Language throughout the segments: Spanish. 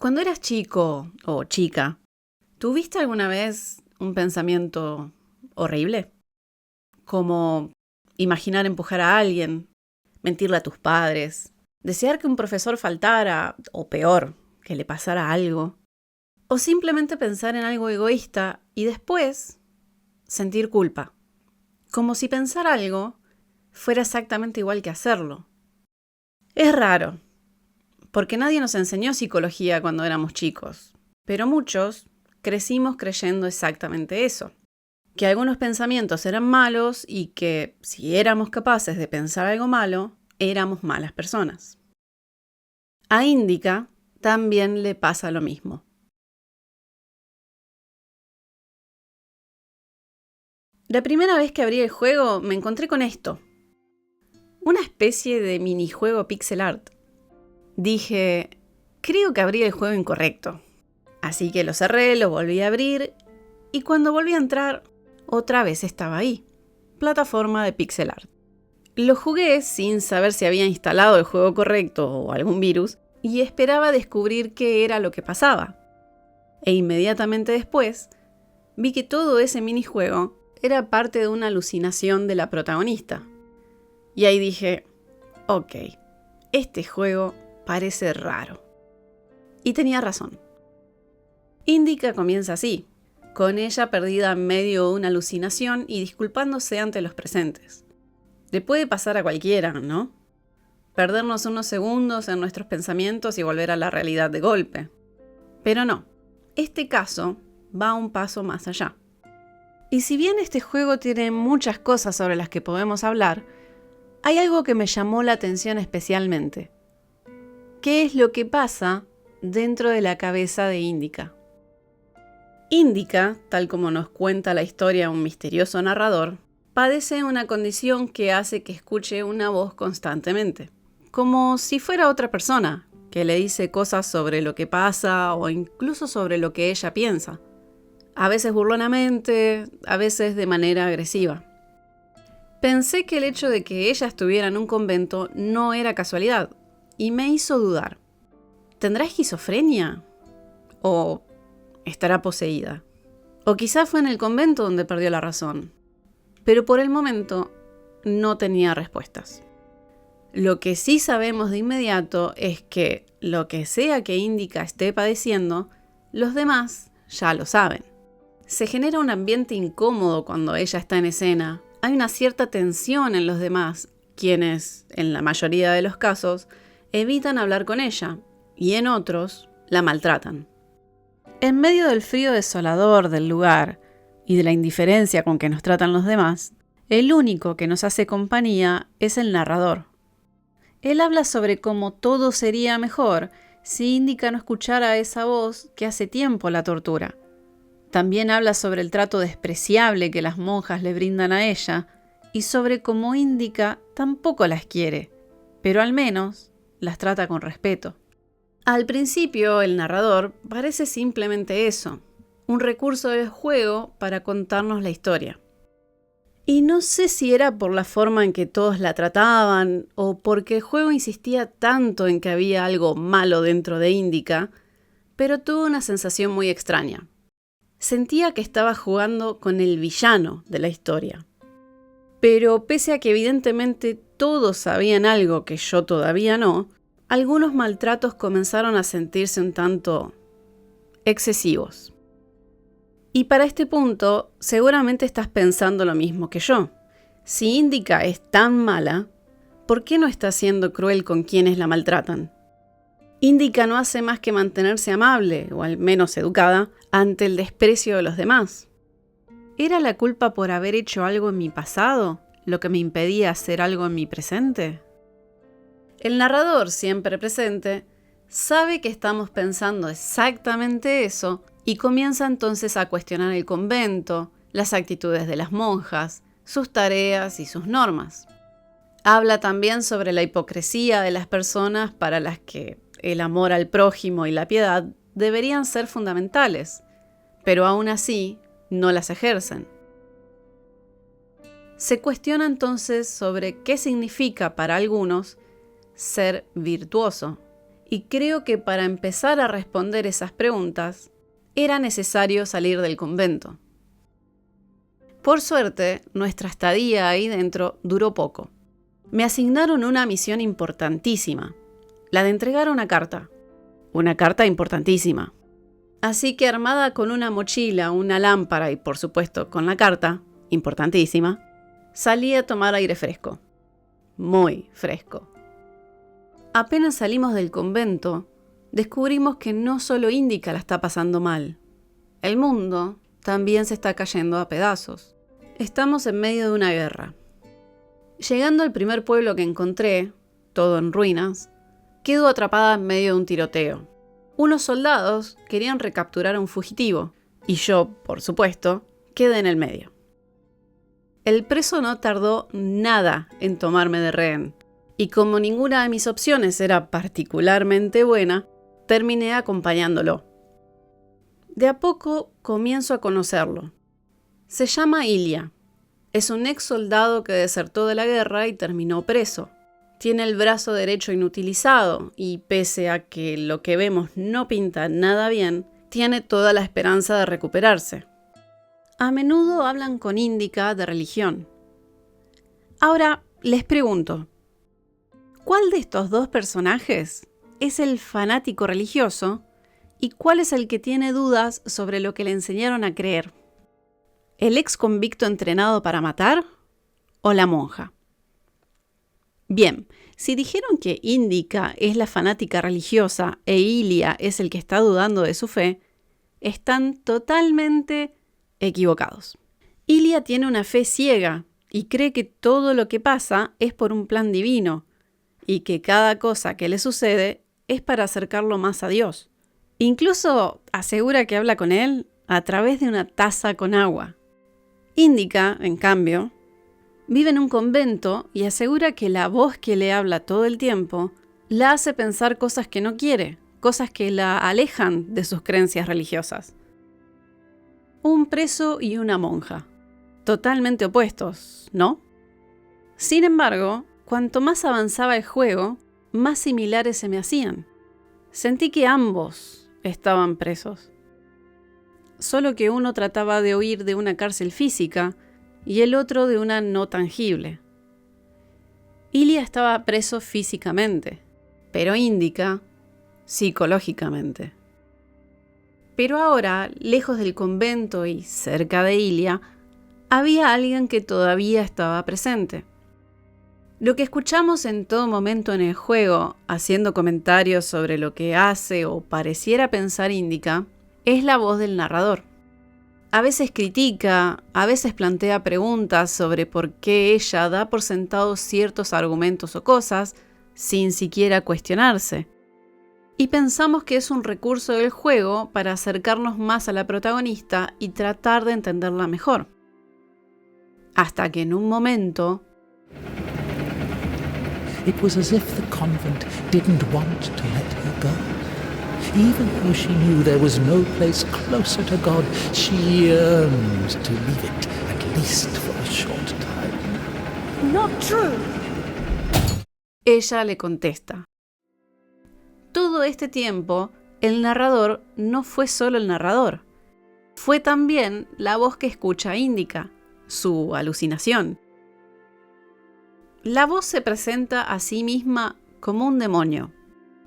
Cuando eras chico o chica, ¿tuviste alguna vez un pensamiento horrible? Como imaginar empujar a alguien, mentirle a tus padres, desear que un profesor faltara, o peor, que le pasara algo, o simplemente pensar en algo egoísta y después sentir culpa, como si pensar algo fuera exactamente igual que hacerlo. Es raro, porque nadie nos enseñó psicología cuando éramos chicos, pero muchos crecimos creyendo exactamente eso, que algunos pensamientos eran malos y que si éramos capaces de pensar algo malo, éramos malas personas. A Índica también le pasa lo mismo. La primera vez que abrí el juego me encontré con esto, una especie de minijuego pixel art. Dije, creo que abrí el juego incorrecto. Así que lo cerré, lo volví a abrir y cuando volví a entrar, otra vez estaba ahí, plataforma de pixel art. Lo jugué sin saber si había instalado el juego correcto o algún virus y esperaba descubrir qué era lo que pasaba. E inmediatamente después, vi que todo ese minijuego era parte de una alucinación de la protagonista. Y ahí dije, ok, este juego parece raro. Y tenía razón. Índica comienza así, con ella perdida en medio de una alucinación y disculpándose ante los presentes. Le puede pasar a cualquiera, ¿no? Perdernos unos segundos en nuestros pensamientos y volver a la realidad de golpe. Pero no, este caso va un paso más allá. Y si bien este juego tiene muchas cosas sobre las que podemos hablar, hay algo que me llamó la atención especialmente. ¿Qué es lo que pasa dentro de la cabeza de Índica? Índica, tal como nos cuenta la historia un misterioso narrador, padece una condición que hace que escuche una voz constantemente, como si fuera otra persona, que le dice cosas sobre lo que pasa o incluso sobre lo que ella piensa. A veces burlonamente, a veces de manera agresiva. Pensé que el hecho de que ella estuviera en un convento no era casualidad, y me hizo dudar. ¿Tendrá esquizofrenia? ¿O estará poseída? O quizá fue en el convento donde perdió la razón. Pero por el momento no tenía respuestas. Lo que sí sabemos de inmediato es que lo que sea que Índica esté padeciendo, los demás ya lo saben. Se genera un ambiente incómodo cuando ella está en escena. Hay una cierta tensión en los demás, quienes, en la mayoría de los casos, evitan hablar con ella, y en otros, la maltratan. En medio del frío desolador del lugar y de la indiferencia con que nos tratan los demás, el único que nos hace compañía es el narrador. Él habla sobre cómo todo sería mejor si Índica no escuchara esa voz que hace tiempo la tortura. También habla sobre el trato despreciable que las monjas le brindan a ella y sobre cómo Índica tampoco las quiere, pero al menos las trata con respeto. Al principio, el narrador parece simplemente eso, un recurso del juego para contarnos la historia. Y no sé si era por la forma en que todos la trataban o porque el juego insistía tanto en que había algo malo dentro de Índica, pero tuve una sensación muy extraña. Sentía que estaba jugando con el villano de la historia. Pero pese a que evidentemente todos sabían algo que yo todavía no, algunos maltratos comenzaron a sentirse un tanto excesivos. Y para este punto, seguramente estás pensando lo mismo que yo. Si Índica es tan mala, ¿por qué no está siendo cruel con quienes la maltratan? Índica no hace más que mantenerse amable, o al menos educada, ante el desprecio de los demás. ¿Era la culpa por haber hecho algo en mi pasado lo que me impedía hacer algo en mi presente? El narrador, siempre presente, sabe que estamos pensando exactamente eso y comienza entonces a cuestionar el convento, las actitudes de las monjas, sus tareas y sus normas. Habla también sobre la hipocresía de las personas para las que el amor al prójimo y la piedad deberían ser fundamentales, pero aún así no las ejercen. Se cuestiona entonces sobre qué significa para algunos ser virtuoso Y creo que para empezar a responder esas preguntas, era necesario salir del convento. Por suerte, nuestra estadía ahí dentro duró poco. Me asignaron una misión importantísima, la de entregar una carta. Una carta importantísima. Así que armada con una mochila, una lámpara y por supuesto con la carta, importantísima, salí a tomar aire fresco. Muy fresco. Apenas salimos del convento, descubrimos que no solo Indica la está pasando mal. El mundo también se está cayendo a pedazos. Estamos en medio de una guerra. Llegando al primer pueblo que encontré, todo en ruinas, quedo atrapada en medio de un tiroteo. Unos soldados querían recapturar a un fugitivo, y yo, por supuesto, quedé en el medio. El preso no tardó nada en tomarme de rehén, y como ninguna de mis opciones era particularmente buena, terminé acompañándolo. De a poco comienzo a conocerlo. Se llama Ilya. Es un ex soldado que desertó de la guerra y terminó preso. Tiene el brazo derecho inutilizado y pese a que lo que vemos no pinta nada bien, tiene toda la esperanza de recuperarse. A menudo hablan con Indica de religión. Ahora, les pregunto, ¿cuál de estos dos personajes es el fanático religioso y cuál es el que tiene dudas sobre lo que le enseñaron a creer? ¿El ex convicto entrenado para matar o la monja? Bien, si dijeron que Indica es la fanática religiosa e Ilya es el que está dudando de su fe, están totalmente equivocados. Ilya tiene una fe ciega y cree que todo lo que pasa es por un plan divino y que cada cosa que le sucede es para acercarlo más a Dios. Incluso asegura que habla con él a través de una taza con agua. Indica, en cambio, vive en un convento y asegura que la voz que le habla todo el tiempo la hace pensar cosas que no quiere, cosas que la alejan de sus creencias religiosas. Un preso y una monja. Totalmente opuestos, ¿no? Sin embargo, cuanto más avanzaba el juego, más similares se me hacían. Sentí que ambos estaban presos. Solo que uno trataba de huir de una cárcel física y el otro de una no tangible. Ilya estaba preso físicamente, pero Indica psicológicamente. Pero ahora, lejos del convento y cerca de Ilya, había alguien que todavía estaba presente. Lo que escuchamos en todo momento en el juego, haciendo comentarios sobre lo que hace o pareciera pensar Indica, es la voz del narrador. A veces critica, a veces plantea preguntas sobre por qué ella da por sentado ciertos argumentos o cosas sin siquiera cuestionarse. Y pensamos que es un recurso del juego para acercarnos más a la protagonista y tratar de entenderla mejor. Hasta que en un momento... It was as if the convent didn't want to let her go. Even though she knew there was no place closer to God, she yearned to leave it, at least for a short time. Not true. Ella le contesta. Todo este tiempo, el narrador no fue solo el narrador. Fue también la voz que escucha Indica, su alucinación. La voz se presenta a sí misma como un demonio.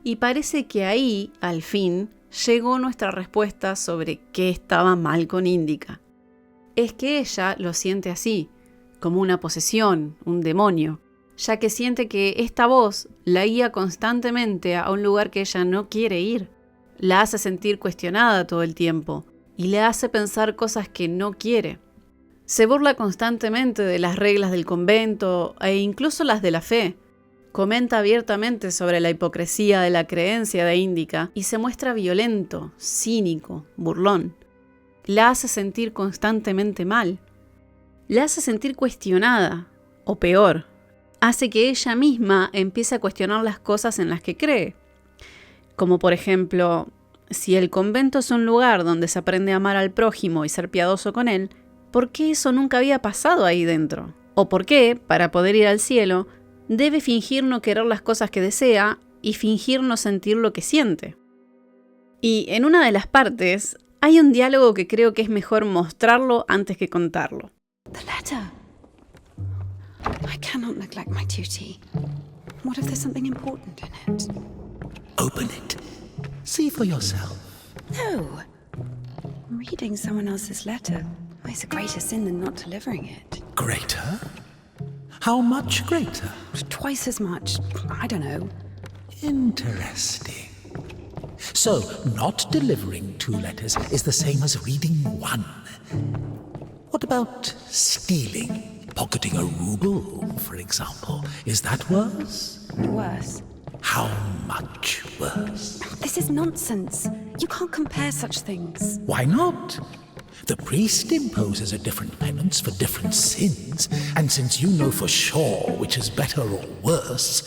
Y parece que ahí, al fin, llegó nuestra respuesta sobre qué estaba mal con Indica. Es que ella lo siente así, como una posesión, un demonio, ya que siente que esta voz la guía constantemente a un lugar que ella no quiere ir. La hace sentir cuestionada todo el tiempo y le hace pensar cosas que no quiere. Se burla constantemente de las reglas del convento e incluso las de la fe. Comenta abiertamente sobre la hipocresía de la creencia de Indica y se muestra violento, cínico, burlón. La hace sentir constantemente mal. La hace sentir cuestionada, o peor, hace que ella misma empiece a cuestionar las cosas en las que cree. Como por ejemplo, si el convento es un lugar donde se aprende a amar al prójimo y ser piadoso con él, ¿por qué eso nunca había pasado ahí dentro? ¿O por qué, para poder ir al cielo, debe fingir no querer las cosas que desea y fingir no sentir lo que siente. Y en una de las partes hay un diálogo que creo que es mejor mostrarlo antes que contarlo. The letter. I cannot neglect my duty. What if there's something important in it? Open it. See for yourself. No. Reading someone else's letter is a greater sin than not delivering it. Greater? How much greater? Twice as much. I don't know. Interesting. So, not delivering 2 letters is the same as reading 1. What about stealing? Pocketing a ruble, for example. Is that worse? Worse. How much worse? This is nonsense. You can't compare such things. Why not? The priest imposes a different penance for different sins, and since you know for sure which is better or worse,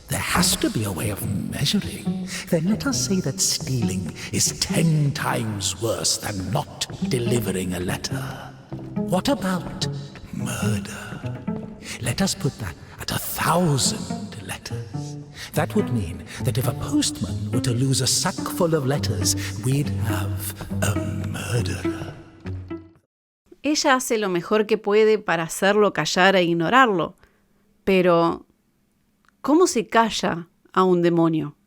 there has to be a way of measuring. Then let us say that stealing is 10 times worse than not delivering a letter. What about murder? Let us put that at 1,000 letters. That would mean that if a postman were to lose a sack full of letters, we'd have a murderer. Ella hace lo mejor que puede para hacerlo callar e ignorarlo. Pero, ¿cómo se calla a un demonio?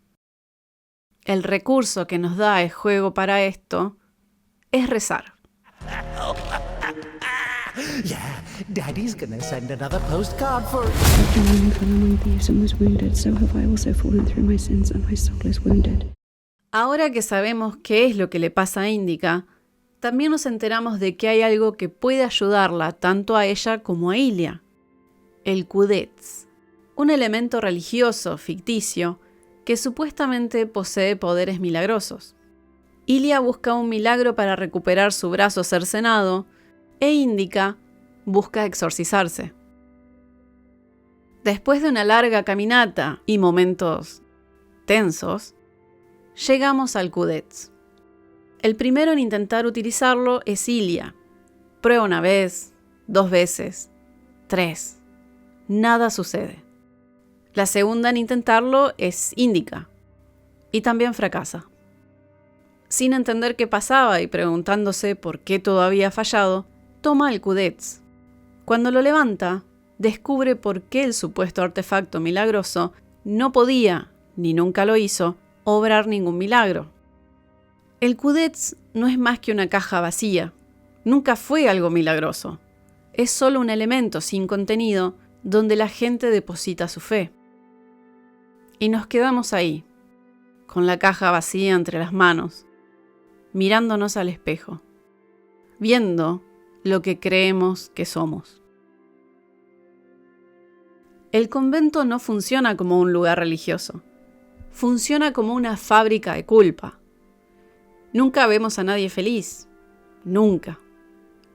El recurso que nos da el juego para esto es rezar. Yeah, Daddy's gonna send another postcard for it. Like the one fell among thieves and was wounded, so have I also fallen through my sins, and my soul is wounded. Ahora que sabemos qué es lo que le pasa a Indica, también nos enteramos de que hay algo que puede ayudarla tanto a ella como a Ilia. El Cudets, un elemento religioso ficticio que supuestamente posee poderes milagrosos. Ilia busca un milagro para recuperar su brazo cercenado e Indica busca exorcizarse. Después de una larga caminata y momentos tensos, llegamos al Cudets. El primero en intentar utilizarlo es Ilia. Prueba 1 vez, 2 veces, 3. Nada sucede. La segunda en intentarlo es Indica. Y también fracasa. Sin entender qué pasaba y preguntándose por qué todo había fallado, toma el Cudets. Cuando lo levanta, descubre por qué el supuesto artefacto milagroso no podía, ni nunca lo hizo, obrar ningún milagro. El Cudets no es más que una caja vacía. Nunca fue algo milagroso. Es solo un elemento sin contenido donde la gente deposita su fe. Y nos quedamos ahí, con la caja vacía entre las manos, mirándonos al espejo, viendo lo que creemos que somos. El convento no funciona como un lugar religioso. Funciona como una fábrica de culpa. Nunca vemos a nadie feliz. Nunca.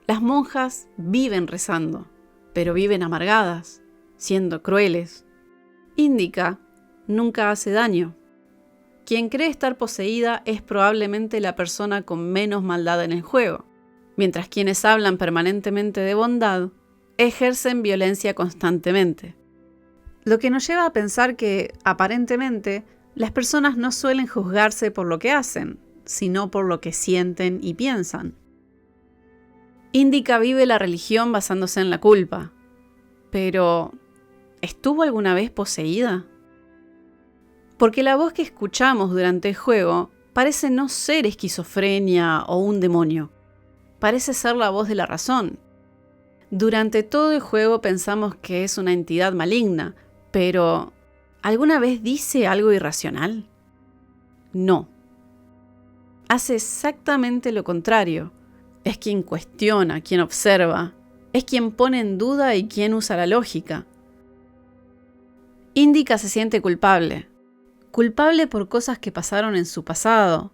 Las monjas viven rezando, pero viven amargadas, siendo crueles. Indica nunca hace daño. Quien cree estar poseída es probablemente la persona con menos maldad en el juego, mientras quienes hablan permanentemente de bondad ejercen violencia constantemente. Lo que nos lleva a pensar que, aparentemente, las personas no suelen juzgarse por lo que hacen, sino por lo que sienten y piensan. Indica vive la religión basándose en la culpa. Pero, ¿estuvo alguna vez poseída? Porque la voz que escuchamos durante el juego parece no ser esquizofrenia o un demonio. Parece ser la voz de la razón. Durante todo el juego pensamos que es una entidad maligna, pero ¿alguna vez dice algo irracional? No. Hace exactamente lo contrario. Es quien cuestiona, quien observa, es quien pone en duda y quien usa la lógica. Indica se siente culpable. Culpable por cosas que pasaron en su pasado,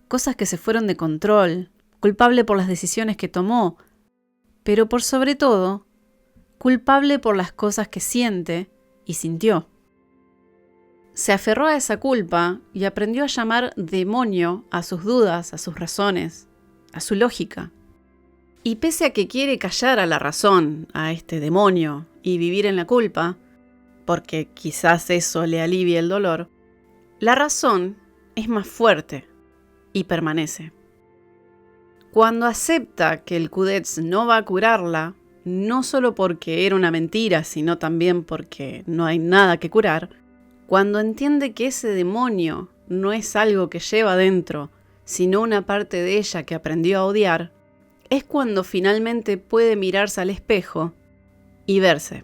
cosas que se fueron de control, culpable por las decisiones que tomó, pero por sobre todo, culpable por las cosas que siente y sintió. Se aferró a esa culpa y aprendió a llamar demonio a sus dudas, a sus razones, a su lógica. Y pese a que quiere callar a la razón, a este demonio, y vivir en la culpa, porque quizás eso le alivie el dolor, La razón es más fuerte y permanece. Cuando acepta que el Cudets no va a curarla, no solo porque era una mentira, sino también porque no hay nada que curar, cuando entiende que ese demonio no es algo que lleva dentro, sino una parte de ella que aprendió a odiar, es cuando finalmente puede mirarse al espejo y verse.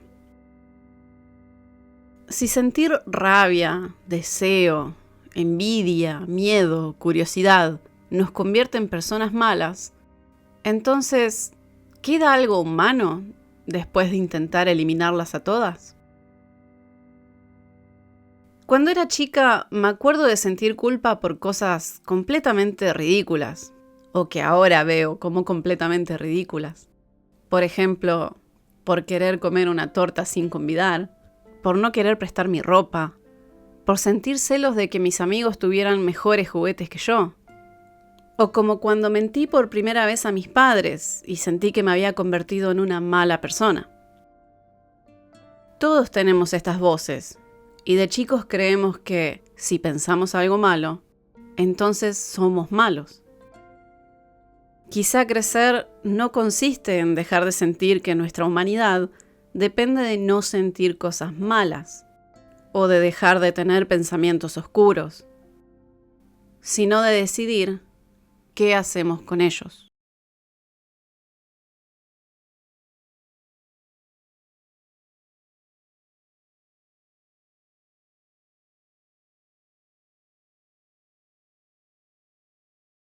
Si sentir rabia, deseo, envidia, miedo, curiosidad nos convierte en personas malas, entonces, ¿queda algo humano después de intentar eliminarlas a todas? Cuando era chica, me acuerdo de sentir culpa por cosas completamente ridículas, o que ahora veo como completamente ridículas. Por ejemplo, por querer comer una torta sin convidar, por no querer prestar mi ropa, por sentir celos de que mis amigos tuvieran mejores juguetes que yo. O como cuando mentí por primera vez a mis padres y sentí que me había convertido en una mala persona. Todos tenemos estas voces, y de chicos creemos que si pensamos algo malo, entonces somos malos. Quizá crecer no consiste en dejar de sentir que nuestra humanidad depende de no sentir cosas malas, o de dejar de tener pensamientos oscuros, sino de decidir qué hacemos con ellos.